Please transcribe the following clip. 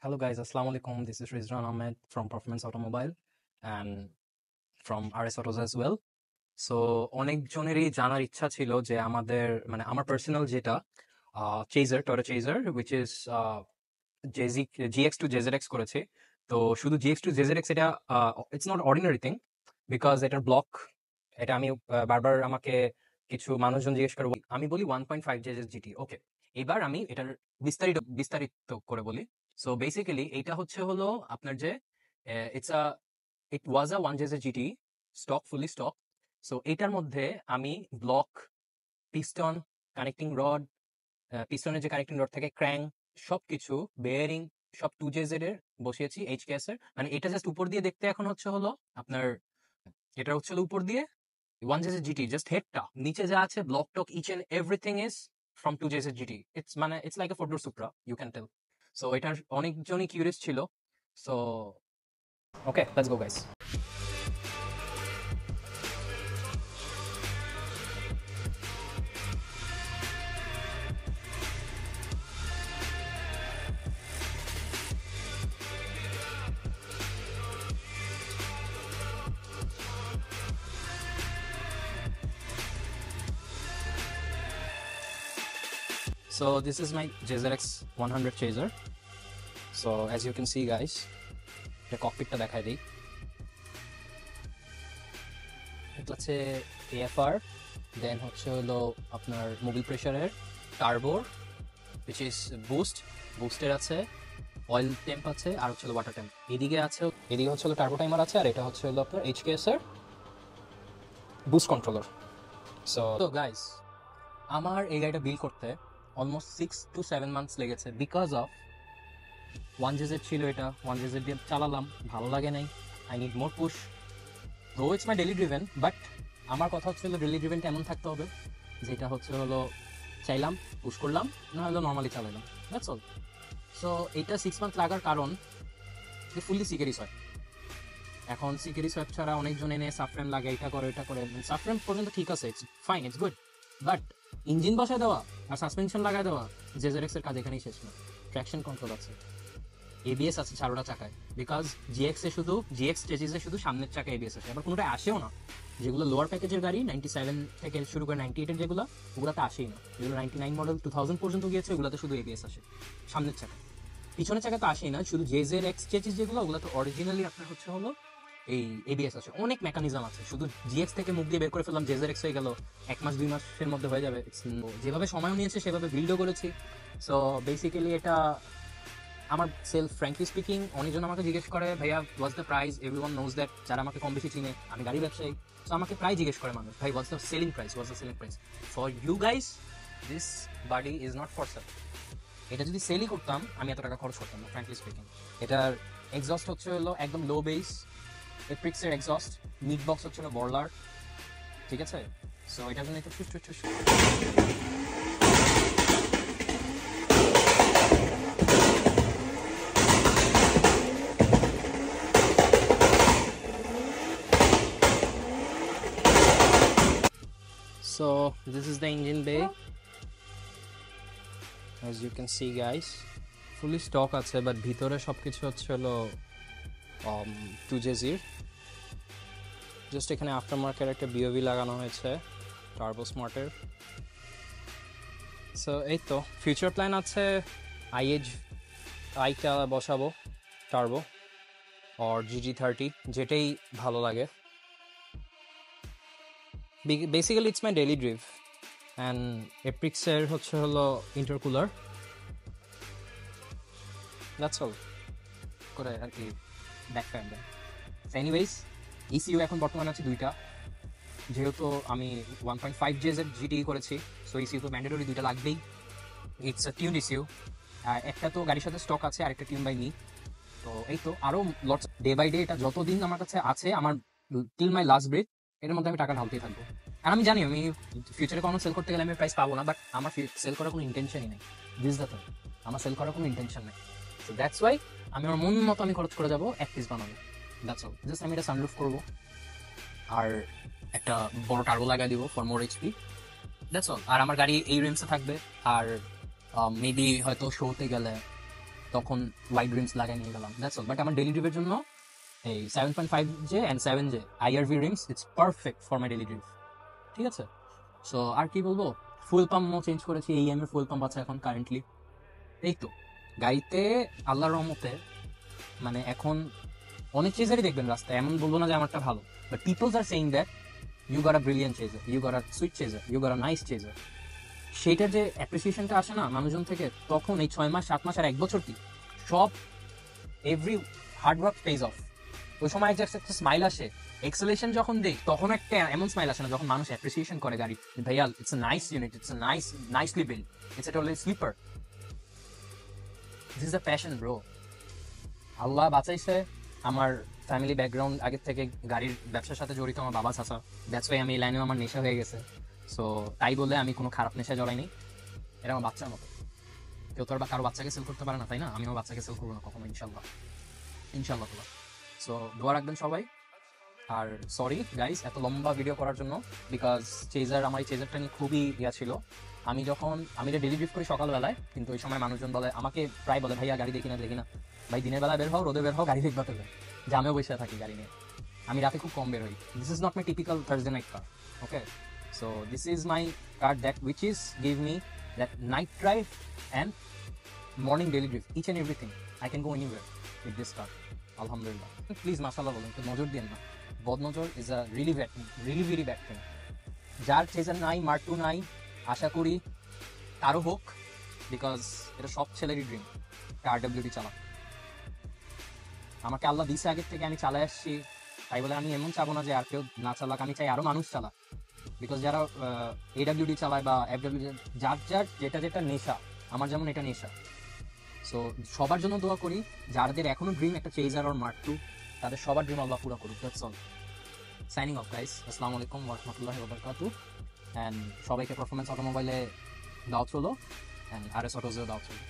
Hello guys, Assalamu alaikum. This is Rizwan Ahmed from Performance Automobile and from RS Autos as well. So অনেকজনেরই জানার ইচ্ছা ছিল যে আমাদের মানে আমার পার্সোনাল যেটা chaser Toyota chaser which is GX to JZX করেছে। তো শুধু GX to JZX এটা it's not ordinary thing because এটার ব্লক এটা আমি বারবার আমাকে কিছু মানুষজন জিজ্ঞেস করে আমি বলি 1.5 জেজেস জিটি। ওকে, এবার আমি এটার বিস্তারিত করে বলি। সো বেসিক্যালি এইটা হচ্ছে হলো আপনার যে ইট ওয়াজ আ 1 জেজেস জিটি স্টক, ফুলি স্টক। সো এটার মধ্যে আমি ব্লক, পিস্টন, কানেক্টিং রড, পিস্টনের যে কানেক্টিং রড থাকে, ক্র্যাঙ্ক, সবকিছু বেয়ারিং সব 2 জেজেড এর বসিয়েছি এইচকেএস এর। মানে এটা জাস্ট উপর দিয়ে দেখতে এখন হচ্ছে হলো আপনার এটা হচ্ছে হলো উপর দিয়ে 1 জেজেড জিটি, জাস্ট হেডটা, নিচে যা আছে block talk each and everything is from 2 JZ GT. It's like a four door Supra, you can tell. So এটার অনেকজনই কিউরিয়াস ছিল। So okay, let's go guys. So this is my JZX 100 chaser. So as you can see guys, the cockpit টা দেখাই দিই। এটা হচ্ছে AFR, দেন হচ্ছে হলো আপনার মোবিল প্রেসারের, টার্বোর which is বুস্টের আছে, অয়েল টেম্প আছে, আর হচ্ছে ওয়াটার টেম্প। এদিকে হচ্ছে হলো টার্বো টাইমার আছে, আর এটা হচ্ছে হলো আপনার এইচকেএস এর বুস্ট কন্ট্রোলার। সো গাইস, আমার এই গাড়িটা বিল্ড করতে অলমোস্ট 6 to 7 মান্থস লেগেছে বিকজ অফ 1 জেজেড ছিল। এটা 1 জেজেড দিয়ে চালালাম, ভালো লাগে নাই, আই নিড মোর পুশ। তো it's my daily driven, but আমার কথা হচ্ছে হলো ডেলি ড্রিভেনটা এমন থাকতে হবে যেটা হচ্ছে হলো চাইলাম পুশ করলাম, না হলো নর্মালি চালালাম, দ্যাটস অল। সো এটা 6 মান্থ লাগার কারণ যে ফুললি সিকেরি সোয়াপ। এখন সিকেরি সোয়াপ ছাড়া অনেকজন এনে সাফরেন লাগে, এটা করে এটা করে। সাফরেন পর্যন্ত ঠিক আছে, it's fine, it's good, but engine বসায় দেওয়া আর সাসপেনশন লাগায় দেওয়া জেজেরএক্স এর কাজ এখানেই শেষ না। ট্র্যাকশন কন্ট্রোল আছে, এবিএস আছে চারোটা চাকায়, বিকজ জিএক্স স্টেজেসে শুধু সামনের চাকা এবিএস আছে। আবার কোনোটা আসেও না, যেগুলো লোয়ার প্যাকেজের গাড়ি 97 থেকে শুরু করে 98 এর যেগুলো, ওগুলোতে আসেই না। যেগুলো 99 মডেল 2000 পর্যন্ত গিয়েছে, ওগুলোতে শুধু এবিএস আসে সামনের চাকা, পিছনের চাকা তো আসেই না। শুধু জেজেরএক্স স্টেজেস যেগুলো, ওগুলো তো অরিজিনালি আপনার হচ্ছে হলো এই এবিএস আছে। অনেক মেকানিজম আছে, শুধু জিএক্স থেকে মুখ দিয়ে বের করে ফেললাম, জেজেরএক্স হয়ে গেল 1 মাস 2 মাসের মধ্যে হয়ে যাবে। যেভাবে সময়ও নিয়েছে সেভাবে বিল্ডও করেছি। সো বেসিক্যালি এটা আমার সেলফ, ফ্র্যাঙ্কলি স্পিকিং, অনেকজন আমাকে জিজ্ঞেস করে ভাইয়া what's the price, everyone knows that, যারা আমাকে কম বেশি চিনে, আমি গাড়ি ব্যবসায়ী। সো আমাকে প্রায় জিজ্ঞেস করে মানুষ, ভাই what's the selling price for you guys, this buddy is not for sale. এটা যদি সেলই করতাম আমি এত টাকা খরচ করতাম না, ফ্র্যাঙ্কলি স্পিকিং। এটার এক্সস্ট হচ্ছে হলো একদম লো বেস, এপ্রিক্সের এক্সস্ট, মিড বক্স হচ্ছে হলো বর্লার, ঠিক আছে। সো এটার জন্য একটু So this is the engine bay, as you can see guys, fully stock আছে, বাট ভিতরে সবকিছু হচ্ছে হলো 2JZ। জাস্ট এখানে আফটার মার্কেট একটা বিওভি লাগানো হয়েছে টার্বো স্মার্টের। সো এই তো ফিউচার প্ল্যান আছে আইটা বসাবো টার্বো আর GT30, যেটাই ভালো লাগে। Basically it's my daily drive. And এপ্রিক্সের হচ্ছে হলো ইন্টারকুলার, দ্যাটস অল করে আর কি ব্যাক ফ্যান। এনিওয়েজ ইসিইউ এখন বর্তমানে আছে 2টা, যেহেতু আমি 1.5 জেজের জিটি করেছি, সো ইসিইউ তো ম্যান্ডেটরি 2টা লাগবেই। ইটস আ টিউন ইসিইউ, একটা তো গাড়ির সাথে স্টক আছে, আরেকটা টিউন বাই মি। তো এই তো আরও লটস, ডে বাই ডে এটা যতদিন আমার কাছে আছে, আমার টিল মাই লাস্ট ব্রেথ, এর মধ্যে আমি টাকা ঢালতেই থাকবো। আর আমি জানি আমি ফিউচারে কোনো সেল করতে গেলে আমি প্রাইস পাবো না, বাট আমার সেল করার কোনো ইন্টেনশনই নেই। দিস দ্য থিং, আমার সেল করার কোনো ইন্টেনশন নেই। সো দ্যাটস ওয়াই আমি আমার মন মতো আমি খরচ করে যাবো এক পিস বানাবো, দ্যাটস অল। জাস্ট আমি এটা সানরুফ করবো আর একটা বড় টার্বো লাগাই দিব for more HP, that's all. আর আমার গাড়ি এই রেঞ্জে থাকবে। আর মেবি হয়তো শোতে গেলে তখন ওয়াইড রিমস লাগাই নিয়ে গেলাম, দ্যাটস অল। বাট আমার ডেইলি ড্রিভের জন্য এই 7.5J and 7J IRV rims it's perfect for my daily drive, ঠিক আছে। সো আর কি বলবো, ফুয়েল পাম্পও চেঞ্জ করেছি, AM এর ফুয়েল পাম্প আছে এখন কারেন্টলি। এই তো গাড়িতে আল্লাহর রহমতে মানে এখন অনেক চেজারই দেখবেন রাস্তায়, এমন বলবো না যে আমারটা ভালো, but peoples are saying that you got a brilliant chaser, you got a sweet chaser, you got a nice chaser. সেইটার যে অ্যাপ্রিসিয়েশনটা আসে না মানুষজন থেকে, তখন এই 6 মাস 7 মাস আর 1 বছর কি সব every hard work page of. ওই সময় একটা স্মাইল আসে, এক্সেলেশন যখন দেখ তখন একটা এমন স্মাইল আসে না, যখন মানুষ অ্যাপ্রিসিয়েশন করে গাড়ি, ভাইয়া it's a nice unit, it's a nicely build, it's a totally sleeper, this is a passion bro. আল্লাহ বাঁচাইছে, আমার ফ্যামিলি ব্যাকগ্রাউন্ড আগের থেকে গাড়ির ব্যবসার সাথে জড়িত, আমার বাবা চাচা, দ্যাটস ওয়াই আমি এই লাইনেও আমার নেশা হয়ে গেছে। সো তাই বলে আমি কোনো খারাপ নেশা জড়াইনি, এটা আমার বাচ্চার মতো। কেউ তো আর কারো বাচ্চাকে সেল করতে পারে না, তাই না? আমি আমার বাচ্চাকে সেল করবো না কখনো, ইনশাল্লাহ ইনশাল্লাহ। সো দোয়া রাখবেন সবাই। আর সরি গাইস এত লম্বা ভিডিও করার জন্য, বিকজ চেজার, আমার এই চেজারটা নিয়ে খুবই ছিল। আমি এটা ডেলি ড্রিভ করি সকালবেলায়, কিন্তু ওই সময় মানুষজন বলে, আমাকে প্রায় বলে, ভাইয়া গাড়ি দেখি না ভাই, দিনের বেলা বের হও, রোদে বের হও, গাড়ি দেখবা তো জামেও বসে থাকি গাড়ি নিয়ে, আমি রাতে খুব কম বের হই। This is not my typical Thursday night car, okay. So this is my car that which is give me that night drive and morning daily drive, each and everything I can go anywhere with this car, আলহামদুলিল্লাহ। Please মাশাআল্লাহ বলুন, তো নজর দিন না, বদনজর is a really very bad thing. যার chaser নাই, মার্ক 2 নাই, আশা করি তারও হোক, বিকজ এটা সব ছেলেরই ড্রিম RWD চালা। আমাকে আল্লাহ দিছে আগের থেকে, আমি চালাই আসছি, তাই বলে আমি এমন চাবো না যে আর কেউ না চালাক, আমি চাই আরো মানুষ চালাক। বিকজ যারা AWD চালায় বা FWD, যার যেটা নেশা, আমার যেমন এটা নেশা। সো সবার জন্য দোয়া করি, যাদের এখনো ড্রিম একটা চেজার আর মার্ক 2, তাদের সবার ড্রিম আল্লাহ পুরা করুক, that's all. Signing off guys, আসসালামু আলাইকুম ওয়া রাহমাতুল্লাহি ওয়া বারাকাতুহু। অ্যান্ড সবাইকে পারফরমেন্স অটোমোবাইলে দাওয়াত হলো, অ্যান্ড RS অটোজেও দাওয়াত হলো।